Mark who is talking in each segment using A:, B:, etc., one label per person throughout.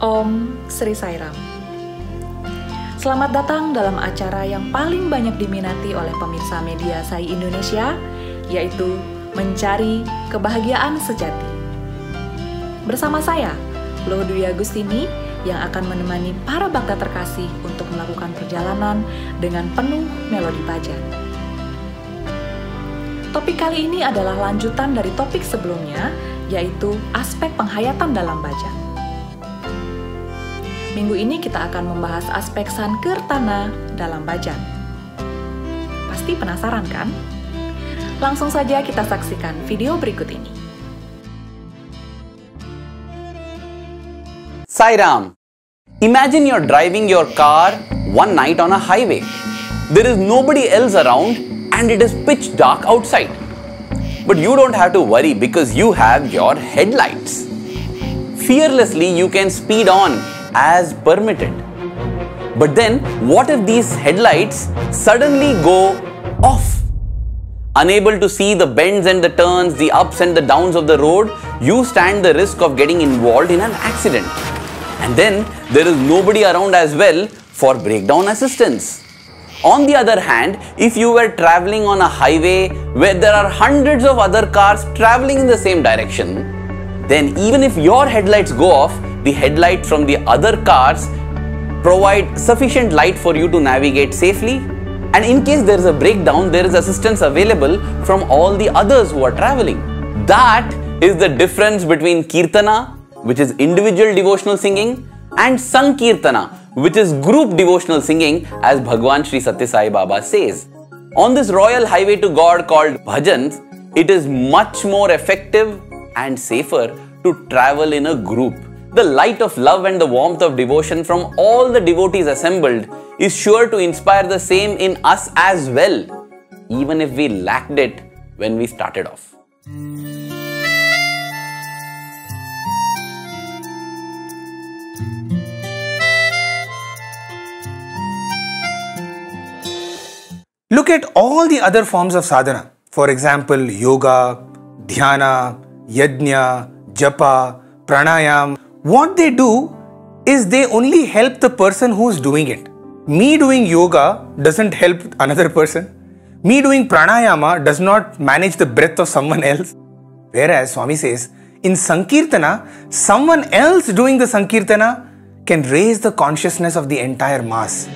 A: Om Sri Sairam. Selamat datang dalam acara yang paling banyak diminati oleh pemirsa media Sai Indonesia, yaitu Mencari, Kebahagiaan Sejati. Bersama saya, Loh Dwi Agustini, yang akan menemani para bakta terkasih untuk melakukan perjalanan dengan penuh melodi bhajan. Topik kali ini adalah lanjutan dari topik sebelumnya, yaitu aspek penghayatan dalam bhajan. Minggu ini kita akan membahas aspek Sankeertana dalam bhajan. Pasti penasaran kan? Langsung saja kita saksikan video berikut ini.
B: Sai Ram. Imagine you're driving your car one night on a highway. There is nobody else around and it is pitch dark outside. But you don't have to worry because you have your headlights. Fearlessly you can speed on as permitted. But then what if these headlights suddenly go off? Unable to see the bends and the turns, the ups and the downs of the road, you stand the risk of getting involved in an accident. And then there is nobody around as well for breakdown assistance. On the other hand, if you were traveling on a highway where there are hundreds of other cars traveling in the same direction, then even if your headlights go off, the headlights from the other cars provide sufficient light for you to navigate safely. And in case there is a breakdown, there is assistance available from all the others who are traveling. That is the difference between Kirtana, which is individual devotional singing, and Sankeertana, which is group devotional singing, as Bhagwan Sri Satya Sai Baba says. On this royal highway to God called bhajans, it is much more effective and safer to travel in a group. The light of love and the warmth of devotion from all the devotees assembled is sure to inspire the same in us as well, even if we lacked it when we started off.
C: Look at all the other forms of sadhana. For example, yoga, dhyana, yajna, japa, pranayam. What they do is they only help the person who is doing it. Me doing yoga doesn't help another person. Me doing pranayama does not manage the breath of someone else. Whereas Swami says, in Sankeertana, someone else doing the Sankeertana can raise the consciousness of the entire mass.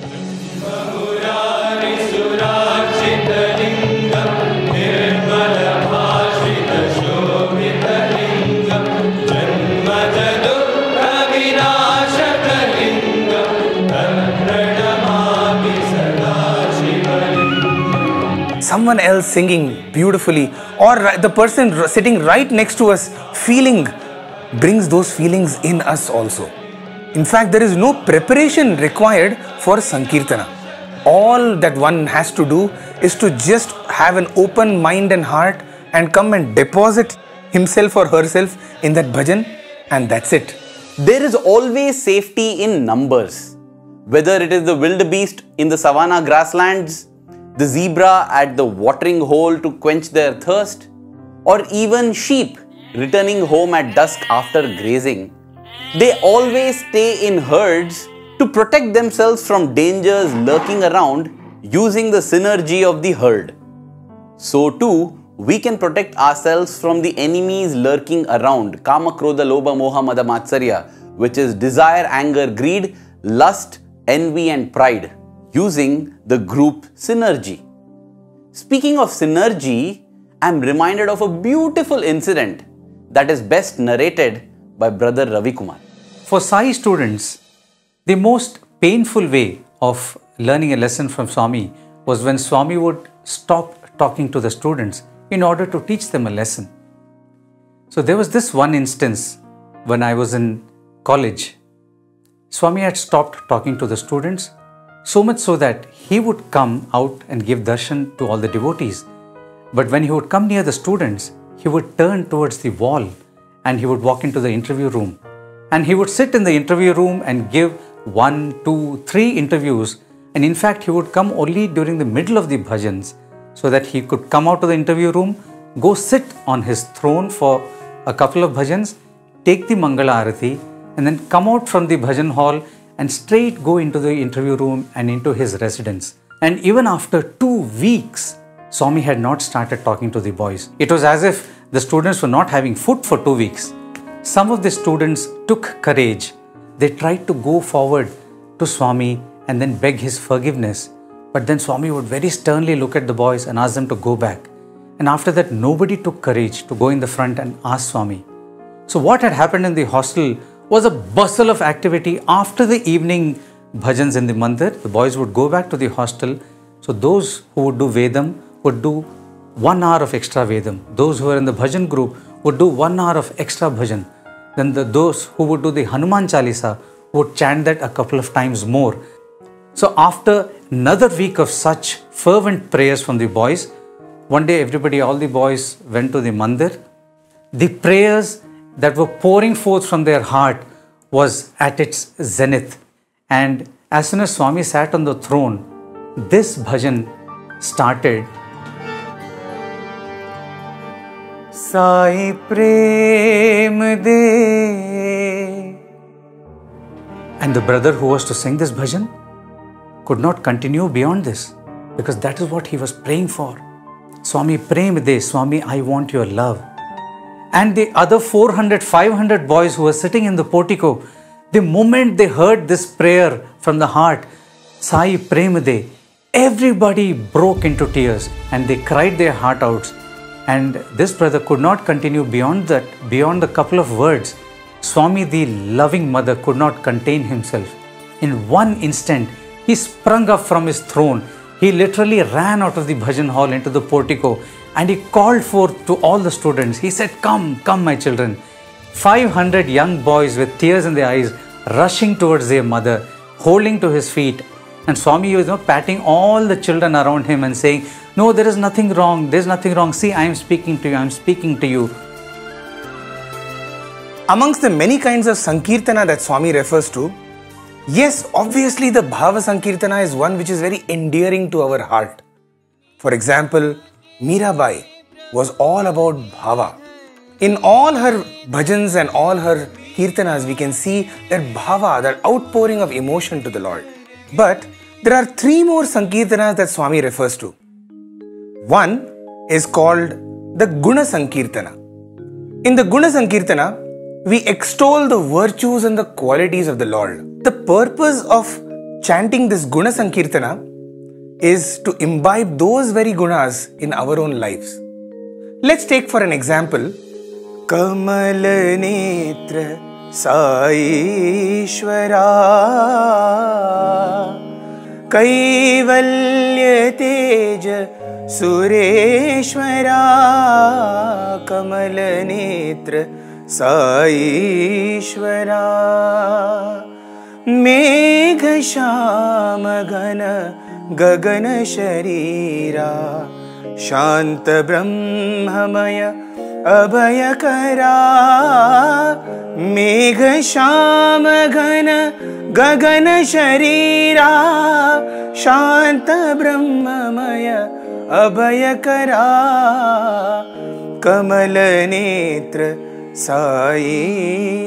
C: Someone else singing beautifully, or the person sitting right next to us feeling, brings those feelings in us also. In fact, there is no preparation required for Sankeertana. All that one has to do is to just have an open mind and heart and come and deposit himself or herself in that bhajan, and that's it.
B: There is always safety in numbers. Whether it is the wildebeest in the savanna grasslands, the zebra at the watering hole to quench their thirst, or even sheep returning home at dusk after grazing, they always stay in herds to protect themselves from dangers lurking around using the synergy of the herd. So too, we can protect ourselves from the enemies lurking around, Kama, Krodha, Lobha, Moha, Mada, Matsarya, which is desire, anger, greed, lust, envy and pride, using the group synergy. Speaking of synergy, I am reminded of a beautiful incident that is best narrated by Brother Ravi Kumar.
D: For Sai students, the most painful way of learning a lesson from Swami was when Swami would stop talking to the students in order to teach them a lesson. So there was this one instance when I was in college. Swami had stopped talking to the students, so much so that he would come out and give darshan to all the devotees. But when he would come near the students, he would turn towards the wall and he would walk into the interview room. And he would sit in the interview room and give 1, 2, 3 interviews. And in fact, he would come only during the middle of the bhajans so that he could come out of the interview room, go sit on his throne for a couple of bhajans, take the Mangala Arati and then come out from the bhajan hall and straight go into the interview room and into his residence. And even after 2 weeks, Swami had not started talking to the boys. It was as if the students were not having food for 2 weeks. Some of the students took courage. They tried to go forward to Swami and then beg his forgiveness. But then Swami would very sternly look at the boys and ask them to go back. And after that, nobody took courage to go in the front and ask Swami. So what had happened in the hostel was a bustle of activity. After the evening bhajans in the mandir, the boys would go back to the hostel. So those who would do Vedam would do 1 hour of extra Vedam. Those who were in the bhajan group would do 1 hour of extra bhajan. Then those who would do the Hanuman Chalisa would chant that a couple of times more. So after another week of such fervent prayers from the boys, one day all the boys went to the mandir. The prayers that were pouring forth from their heart was at its zenith. And as soon as Swami sat on the throne, this bhajan started. Sai Prem De. And the brother who was to sing this bhajan could not continue beyond this, because that is what he was praying for. Swami Prem De, Swami, I want your love. And the other 400, 500 boys who were sitting in the portico, the moment they heard this prayer from the heart, Sai Prem De, everybody broke into tears and they cried their heart out. And this brother could not continue beyond that, beyond the couple of words. Swami, the loving mother, could not contain himself. In one instant, he sprung up from his throne. He literally ran out of the bhajan hall into the portico and he called forth to all the students. He said, come, come my children. 500 young boys with tears in their eyes rushing towards their mother, holding to his feet. And Swami was patting all the children around him and saying, no, there is nothing wrong. There is nothing wrong. See, I am speaking to you. I am speaking to you.
C: Amongst the many kinds of Sankeertana that Swami refers to, yes, obviously the Bhava Sankeertana is one which is very endearing to our heart. For example, Mirabai was all about Bhava. In all her bhajans and all her Kirtanas, we can see that Bhava, that outpouring of emotion to the Lord. But there are 3 more Sankirtanas that Swami refers to. One is called the Guna Sankirtana. In the Guna Sankirtana, we extol the virtues and the qualities of the Lord. The purpose of chanting this Guna Sankirtana is to imbibe those very gunas in our own lives. Let's take for an example, Kamal Netra Sai Ishwara Kaivalya Teja Sureshwara Kamal Netra Sai Ishwara Megha Shama Gana Gagana Sharira Shanta Brahmamaya Abhayakara Megha Shama Gana Gagana Sharira Shanta Brahmamaya Abhayakara Kamala Netra Sai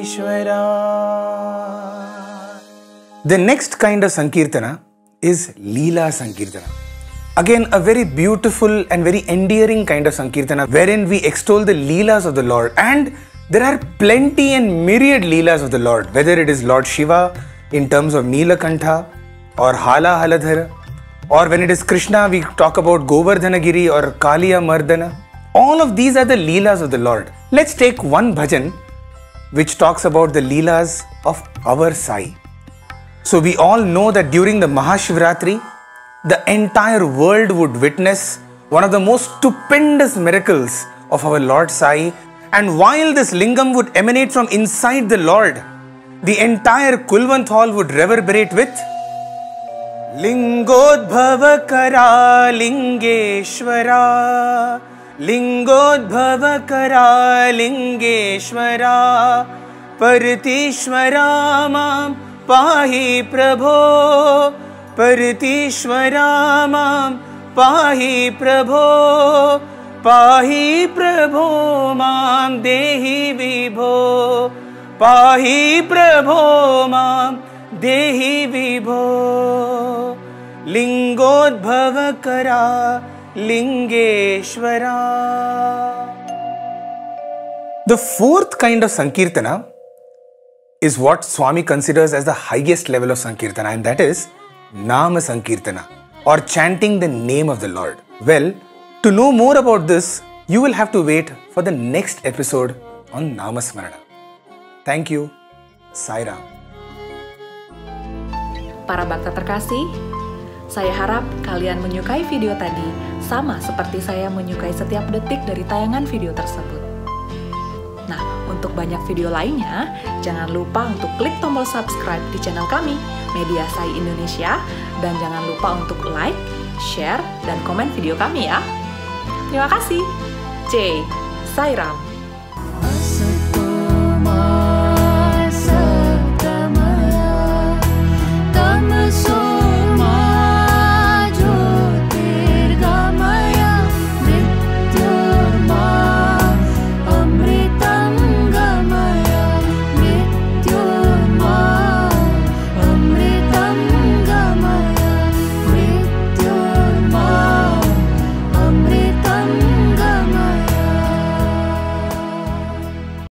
C: Ishwara. The next kind of Sankirtana is Leela Sankirtana. Again, a very beautiful and very endearing kind of Sankirtana wherein we extol the Leelas of the Lord. And there are plenty and myriad Leelas of the Lord, whether it is Lord Shiva in terms of Neelakantha or Hala Haladhara, or when it is Krishna, we talk about Govardhanagiri or Kaliya Mardana. All of these are the Leelas of the Lord. Let's take one bhajan which talks about the Leelas of our Sai. So we all know that during the Mahashivratri, the entire world would witness one of the most stupendous miracles of our Lord Sai. And while this lingam would emanate from inside the Lord, the entire Kulwant hall would reverberate with Lingodbhava Kara Lingeshwara Lingodbhava Kara Lingeshwara Paritishwara Mam Pahi Prabho Paritishwara Mam Pahi Prabho Pahi Prabho Mam Dehi Vibho पाहि प्रभो मां देहि विभो लिंगोद्भव करा लिंगेश्वरा. The fourth kind of Sankeertana is what Swami considers as the highest level of Sankeertana, and that is Nama Sankeertana, or chanting the name of the Lord. Well, to know more about this, you will have to wait for the next episode on Namasmarana. Thank you. Sai Ram.
A: Para Bhakta terkasih, saya harap kalian menyukai video tadi sama seperti saya menyukai setiap detik dari tayangan video tersebut. Nah, untuk banyak video lainnya, jangan lupa untuk klik tombol subscribe di channel kami, Media Sai Indonesia, dan jangan lupa untuk like, share, dan komen video kami ya. Terima kasih. Sai Ram.